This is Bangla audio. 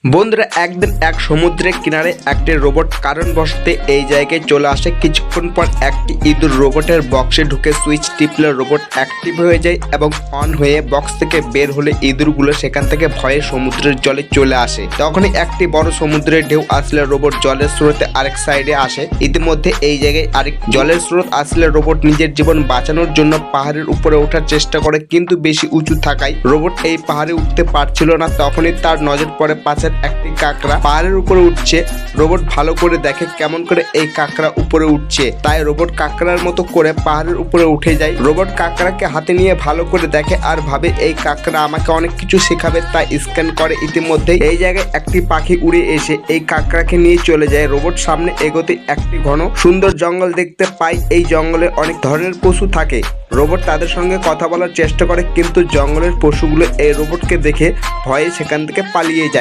বন্ধুরা একদিন এক সমুদ্রের কিনারে একটি রোবট কারণবশত এই জায়গায় চলে আসে। কিছুক্ষণ পর একটি ইঁদুর রোবটের বক্সে ঢুকে সুইচ টিপলে রোবট অ্যাক্টিভ হয়ে যায় এবং অন হয়ে বক্স থেকে বের হলে ইঁদুরগুলো সেখান থেকে ভয়ে সমুদ্রের জলে চলে আসে। তখনই একটি বড় সমুদ্রের ঢেউ আসলে রোবট জলের স্রোতে আরেক সাইডে আসে। ইতিমধ্যে এই জায়গায় আরেক জলের স্রোত আসলে রোবট নিজের জীবন বাঁচানোর জন্য পাহাড়ের উপরে ওঠার চেষ্টা করে, কিন্তু বেশি উঁচু থাকায় রোবট এই পাহাড়ে উঠতে পারছিল না। তখনই তার নজর পড়ে পাশে একটি কাকড়া পাহাড়ের উপরে উঠছে। রোবট ভালো করে দেখে কেমন করে এই কাকড়া উপরে উঠছে, তাই রোবট কাকড়ার মতো করে পাহাড়ের উপরে উঠে যায়। রোবট কাকড়াকে হাতে নিয়ে ভালো করে দেখে আর ভাবে এই কাকড়া আমাকে অনেক কিছু শেখাবে, তাই স্ক্যান করে। ইতিমধ্যেই এই জায়গায় একটি পাখি উড়ে এসে এই কাকড়াকে নিয়ে চলে যায়। রোবট সামনে এগোতে একটি ঘন সুন্দর জঙ্গল দেখতে পায়। এই জঙ্গলে অনেক ধরনের পশু থাকে। রোবট তাদের সঙ্গে কথা বলার চেষ্টা করে, কিন্তু জঙ্গলের পশুগুলো এই রোবটকে দেখে ভয়ে সেখান থেকে পালিয়ে যায়।